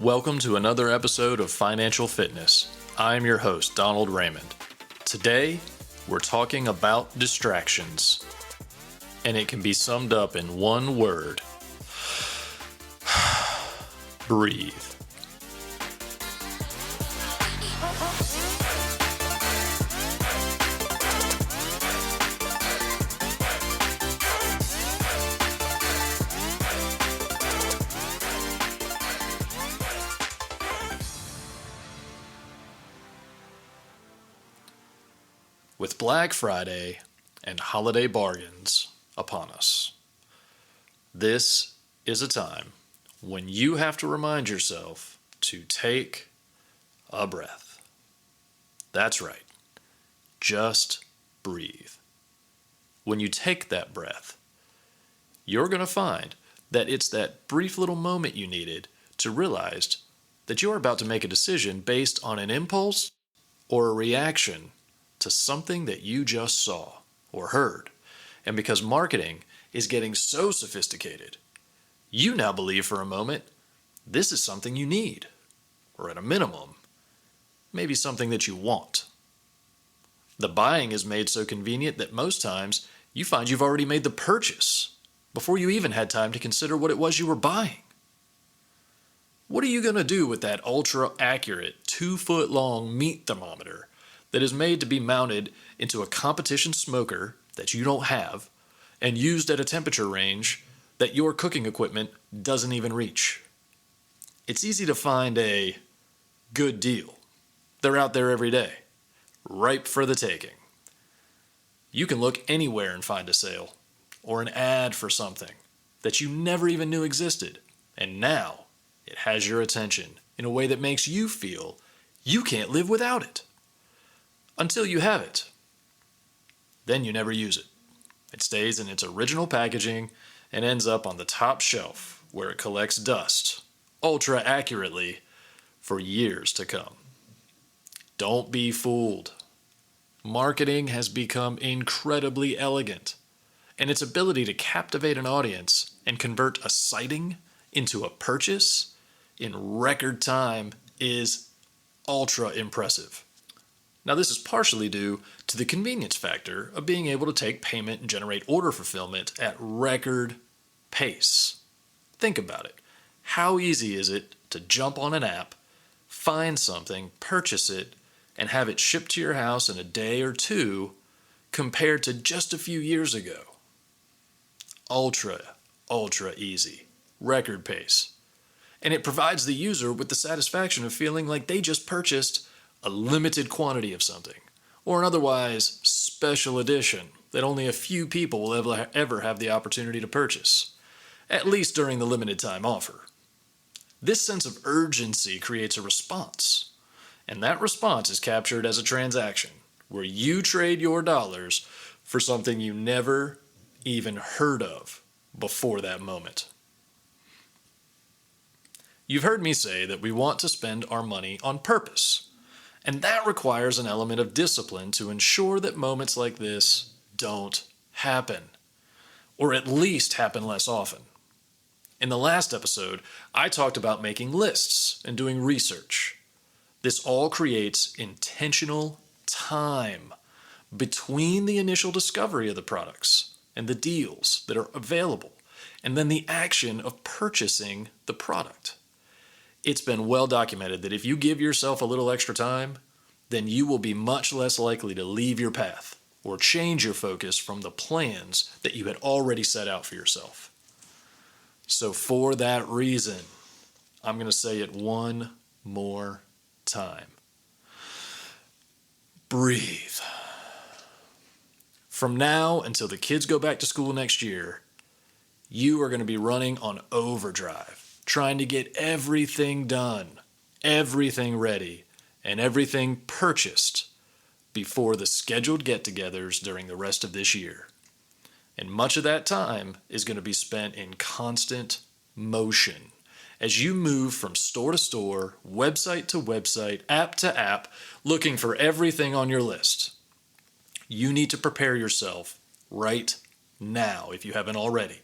Welcome to another episode of Financial Fitness. I'm your host, Donald Raymond. Today, we're talking about distractions. And it can be summed up in one word. Breathe. With Black Friday and holiday bargains upon us, this is a time when you have to remind yourself to take a breath. That's right. Just breathe. When you take that breath, you're going to find that it's that brief little moment you needed to realize that you're about to make a decision based on an impulse or a reaction to something that you just saw or heard. And because marketing is getting so sophisticated, you now believe for a moment this is something you need, or at a minimum, maybe something that you want. The buying is made so convenient that most times you find you've already made the purchase before you even had time to consider what it was you were buying. What are you going to do with that ultra-accurate 2-foot-long meat thermometer that is made to be mounted into a competition smoker that you don't have and used at a temperature range that your cooking equipment doesn't even reach? It's easy to find a good deal. They're out there every day, ripe for the taking. You can look anywhere and find a sale or an ad for something that you never even knew existed, and now it has your attention in a way that makes you feel you can't live without it. Until you have it. Then you never use it. It stays in its original packaging and ends up on the top shelf where it collects dust, ultra accurately, for years to come. Don't be fooled. Marketing has become incredibly elegant, and its ability to captivate an audience and convert a sighting into a purchase in record time is ultra impressive. Now, this is partially due to the convenience factor of being able to take payment and generate order fulfillment at record pace. Think about it. How easy is it to jump on an app, find something, purchase it, and have it shipped to your house in a day or two compared to just a few years ago? Ultra easy. Record pace. And it provides the user with the satisfaction of feeling like they just purchased a limited quantity of something, or an otherwise special edition that only a few people will ever have the opportunity to purchase, at least during the limited time offer. This sense of urgency creates a response, and that response is captured as a transaction where you trade your dollars for something you never even heard of before that moment. You've heard me say that we want to spend our money on purpose. And that requires an element of discipline to ensure that moments like this don't happen, or at least happen less often. In the last episode, I talked about making lists and doing research. This all creates intentional time between the initial discovery of the products and the deals that are available, and then the action of purchasing the product. It's been well documented that if you give yourself a little extra time, then you will be much less likely to leave your path or change your focus from the plans that you had already set out for yourself. So for that reason, I'm going to say it one more time. Breathe. From now until the kids go back to school next year, you are going to be running on overdrive, trying to get everything done, everything ready, and everything purchased before the scheduled get-togethers during the rest of this year. And much of that time is going to be spent in constant motion as you move from store to store, website to website, app to app, looking for everything on your list. You need to prepare yourself right now, if you haven't already,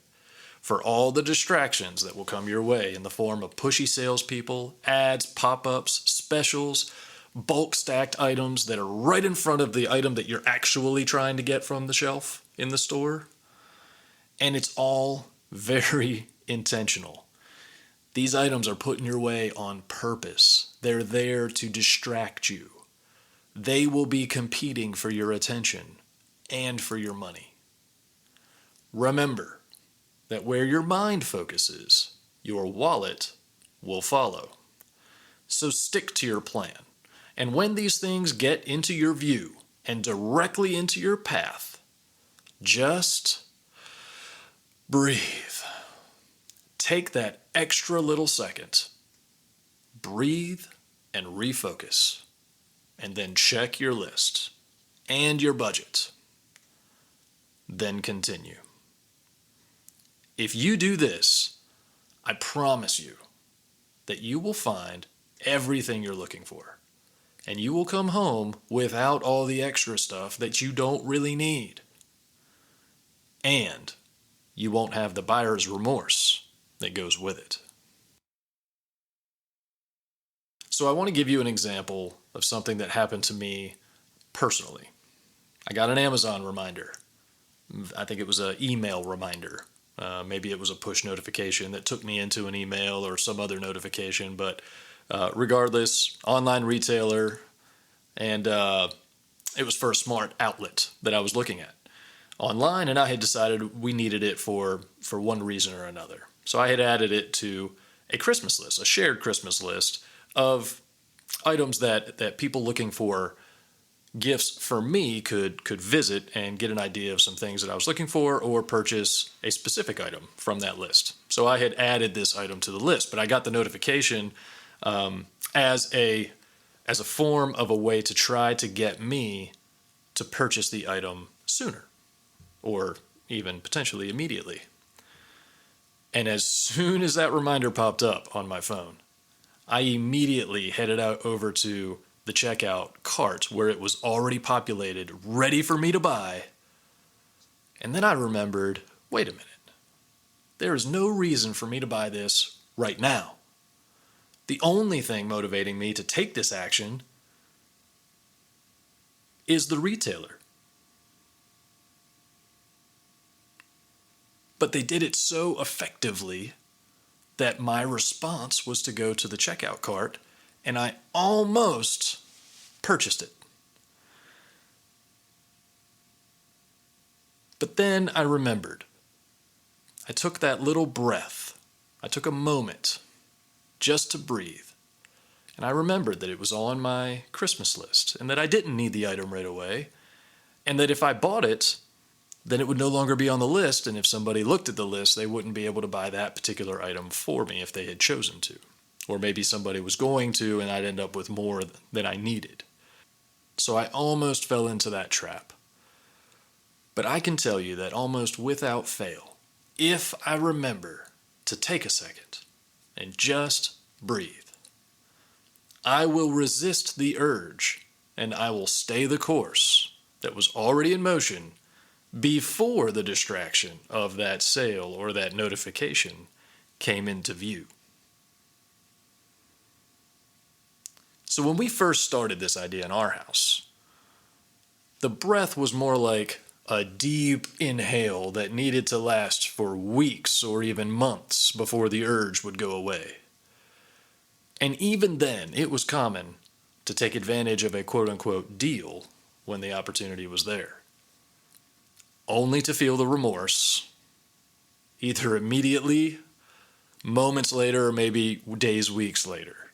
for all the distractions that will come your way in the form of pushy salespeople, ads, pop-ups, specials, bulk stacked items that are right in front of the item that you're actually trying to get from the shelf in the store. And it's all very intentional. These items are put in your way on purpose. They're there to distract you. They will be competing for your attention and for your money. Remember that where your mind focuses, your wallet will follow. So stick to your plan. And when these things get into your view and directly into your path, just breathe. Take that extra little second. Breathe and refocus. And then check your list and your budget. Then continue. If you do this, I promise you that you will find everything you're looking for. And you will come home without all the extra stuff that you don't really need. And you won't have the buyer's remorse that goes with it. So I want to give you an example of something that happened to me personally. I got an Amazon reminder. I think it was an email reminder. Maybe it was a push notification that took me into an email or some other notification, but regardless, online retailer, and it was for a smart outlet that I was looking at online, and I had decided we needed it for one reason or another. So I had added it to a Christmas list, a shared Christmas list of items that people looking for gifts for me could visit and get an idea of some things that I was looking for or purchase a specific item from that list. So I had added this item to the list, but I got the notification as a form of a way to try to get me to purchase the item sooner or even potentially immediately. And as soon as that reminder popped up on my phone, I immediately headed out over to the checkout cart where it was already populated, ready for me to buy. And then I remembered, wait a minute, there is no reason for me to buy this right now. The only thing motivating me to take this action is the retailer. But they did it so effectively that my response was to go to the checkout cart, and I almost purchased it. But then I remembered. I took that little breath. I took a moment just to breathe. And I remembered that it was on my Christmas list and that I didn't need the item right away, and that if I bought it, then it would no longer be on the list, and if somebody looked at the list, they wouldn't be able to buy that particular item for me if they had chosen to. Or maybe somebody was going to, and I'd end up with more than I needed. So I almost fell into that trap. But I can tell you that almost without fail, if I remember to take a second and just breathe, I will resist the urge, and I will stay the course that was already in motion before the distraction of that sale or that notification came into view. So when we first started this idea in our house, the breath was more like a deep inhale that needed to last for weeks or even months before the urge would go away. And even then, it was common to take advantage of a quote-unquote deal when the opportunity was there, only to feel the remorse, either immediately, moments later, or maybe days, weeks later.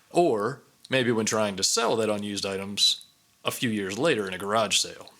Or maybe when trying to sell that unused items a few years later in a garage sale.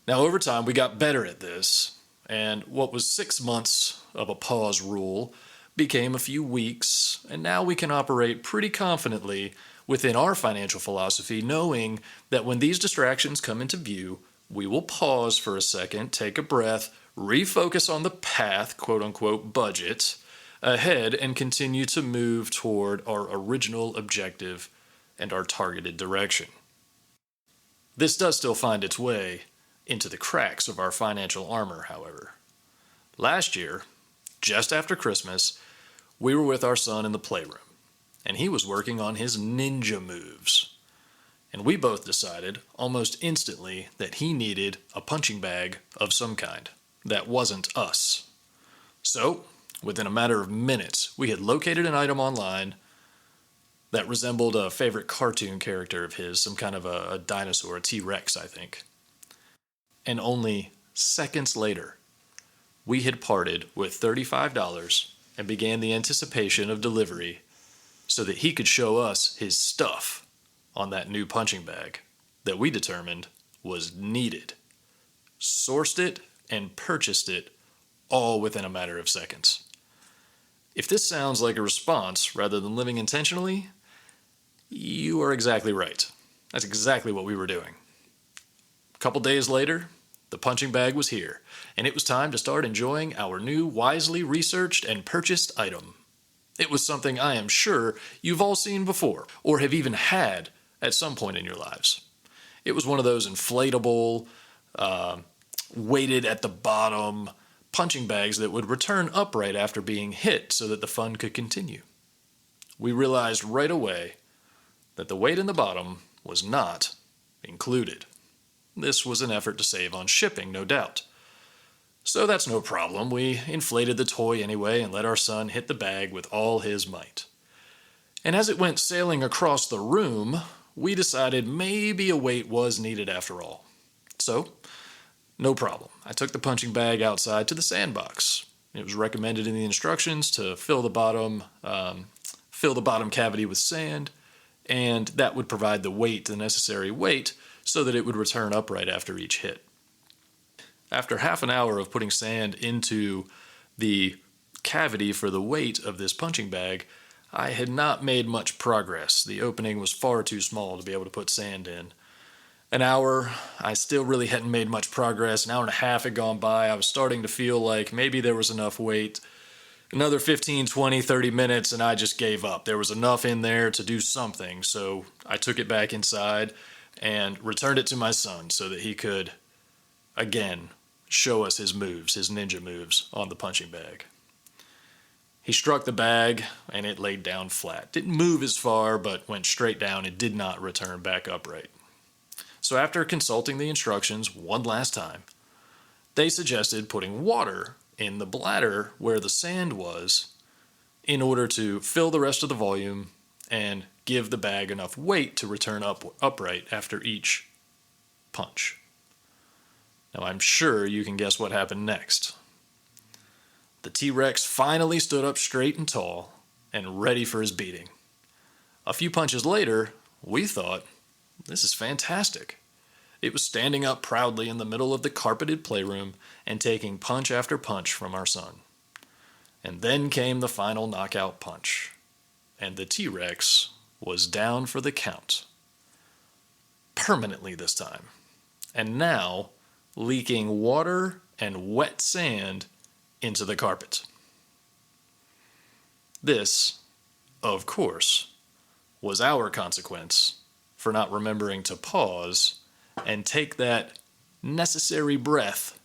Now, over time, we got better at this, and what was 6 months of a pause rule became a few weeks, and now we can operate pretty confidently within our financial philosophy, knowing that when these distractions come into view, we will pause for a second, take a breath, refocus on the path, quote-unquote budget, ahead, and continue to move toward our original objective and our targeted direction. This does still find its way into the cracks of our financial armor, however. Last year, just after Christmas, we were with our son in the playroom, and he was working on his ninja moves. And we both decided almost instantly that he needed a punching bag of some kind that wasn't us. So, within a matter of minutes, we had located an item online that resembled a favorite cartoon character of his, some kind of a dinosaur, a T-Rex, I think. And only seconds later, we had parted with $35 and began the anticipation of delivery so that he could show us his stuff on that new punching bag that we determined was needed. Sourced it and purchased it all within a matter of seconds. If this sounds like a response rather than living intentionally, you are exactly right. That's exactly what we were doing. A couple days later, the punching bag was here, and it was time to start enjoying our new wisely researched and purchased item. It was something I am sure you've all seen before, or have even had at some point in your lives. It was one of those inflatable, weighted at the bottom punching bags that would return upright after being hit so that the fun could continue. We realized right away that the weight in the bottom was not included. This was an effort to save on shipping, no doubt. So that's no problem. We inflated the toy anyway and let our son hit the bag with all his might. And as it went sailing across the room, we decided maybe a weight was needed after all. So, no problem. I took the punching bag outside to the sandbox. It was recommended in the instructions to fill the bottom cavity with sand, and that would provide the necessary weight, so that it would return upright after each hit. After half an hour of putting sand into the cavity for the weight of this punching bag, I had not made much progress. The opening was far too small to be able to put sand in. An hour, I still really hadn't made much progress. An hour and a half had gone by. I was starting to feel like maybe there was enough weight. Another 15, 20, 30 minutes, and I just gave up. There was enough in there to do something, so I took it back inside and returned it to my son so that he could, again, show us his moves, his ninja moves on the punching bag. He struck the bag, and it laid down flat. Didn't move as far, but went straight down and did not return back upright. So after consulting the instructions one last time, they suggested putting water in the bladder where the sand was in order to fill the rest of the volume and give the bag enough weight to return upright after each punch. Now I'm sure you can guess what happened next. The T-Rex finally stood up straight and tall and ready for his beating. A few punches later, we thought, this is fantastic. It was standing up proudly in the middle of the carpeted playroom and taking punch after punch from our son. And then came the final knockout punch, and the T-Rex was down for the count. Permanently this time. And now leaking water and wet sand into the carpet. This, of course, was our consequence for not remembering to pause and take that necessary breath,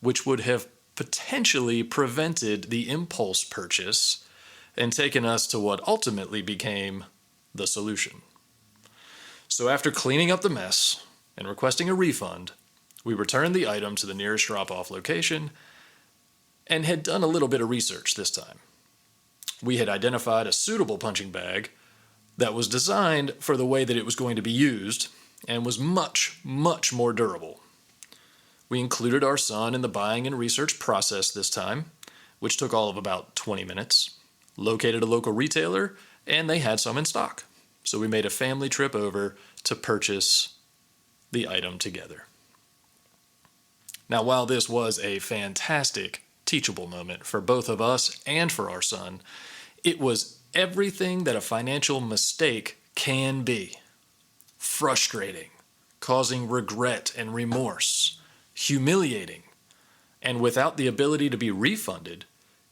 which would have potentially prevented the impulse purchase and taken us to what ultimately became the solution. So after cleaning up the mess and requesting a refund, we returned the item to the nearest drop-off location and had done a little bit of research this time. We had identified a suitable punching bag that was designed for the way that it was going to be used and was much, much more durable. We included our son in the buying and research process this time, which took all of about 20 minutes, located a local retailer, and they had some in stock. So we made a family trip over to purchase the item together. Now, while this was a fantastic teachable moment for both of us and for our son, it was everything that a financial mistake can be. Frustrating, causing regret and remorse, humiliating, and without the ability to be refunded,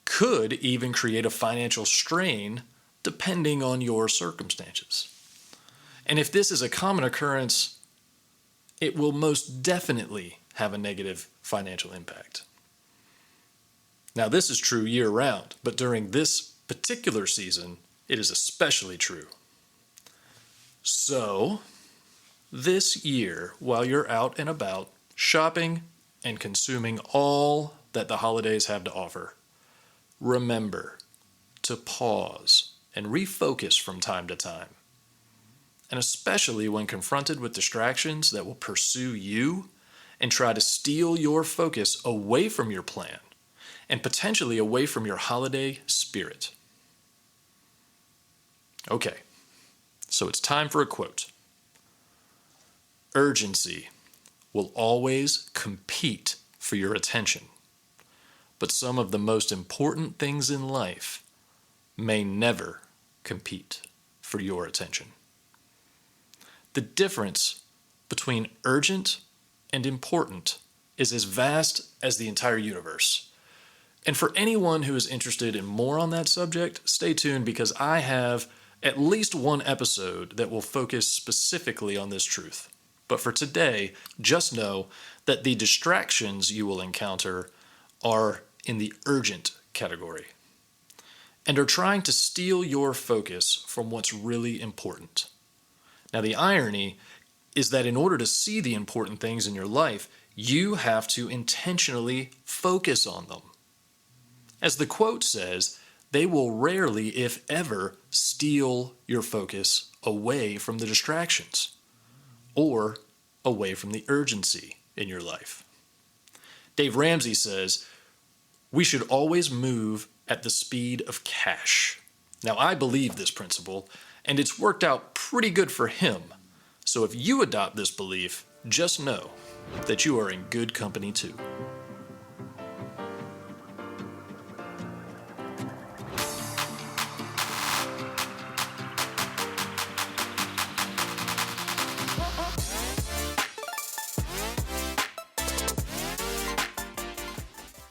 could even create a financial strain depending on your circumstances. And if this is a common occurrence, it will most definitely have a negative financial impact. Now, this is true year round, but during this particular season, it is especially true. So, this year, while you're out and about, shopping and consuming all that the holidays have to offer, remember to pause and refocus from time to time. And especially when confronted with distractions that will pursue you and try to steal your focus away from your plan and potentially away from your holiday spirit. Okay, so it's time for a quote. Urgency will always compete for your attention, but some of the most important things in life may never compete for your attention. The difference between urgent and important is as vast as the entire universe. And for anyone who is interested in more on that subject, stay tuned because I have at least one episode that will focus specifically on this truth. But for today, just know that the distractions you will encounter are in the urgent category and are trying to steal your focus from what's really important. Now, the irony is that in order to see the important things in your life, you have to intentionally focus on them. As the quote says, they will rarely, if ever, steal your focus away from the distractions or away from the urgency in your life. Dave Ramsey says, we should always move at the speed of cash. Now, I believe this principle, and it's worked out pretty good for him. So if you adopt this belief, just know that you are in good company too.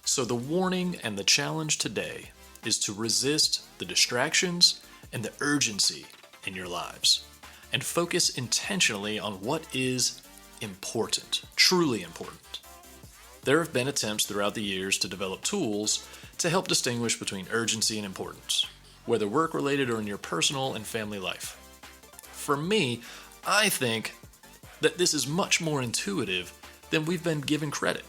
So the warning and the challenge today is to resist the distractions and the urgency in your lives and focus intentionally on what is important, truly important. There have been attempts throughout the years to develop tools to help distinguish between urgency and importance, whether work-related or in your personal and family life. For me, I think that this is much more intuitive than we've been given credit.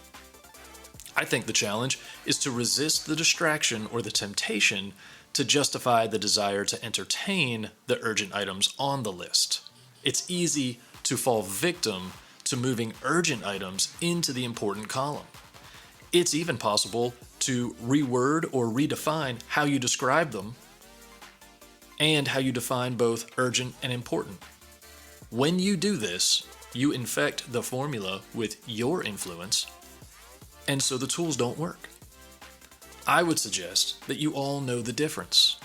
I think the challenge is to resist the distraction or the temptation to justify the desire to entertain the urgent items on the list. It's easy to fall victim to moving urgent items into the important column. It's even possible to reword or redefine how you describe them and how you define both urgent and important. When you do this, you infect the formula with your influence, and so the tools don't work. I would suggest that you all know the difference,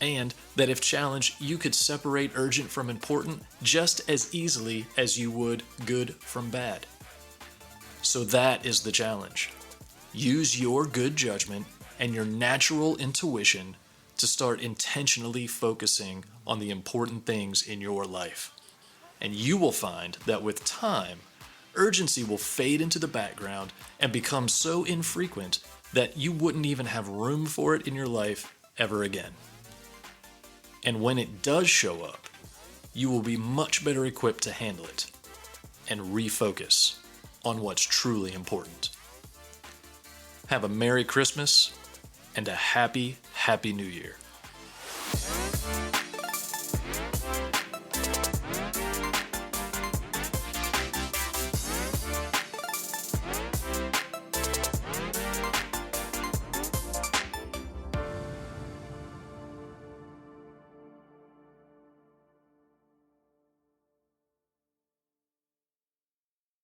and that if challenged, you could separate urgent from important just as easily as you would good from bad. So that is the challenge. Use your good judgment and your natural intuition to start intentionally focusing on the important things in your life. And you will find that with time, urgency will fade into the background and become so infrequent that you wouldn't even have room for it in your life ever again. And when it does show up, you will be much better equipped to handle it and refocus on what's truly important. Have a Merry Christmas and a Happy New Year.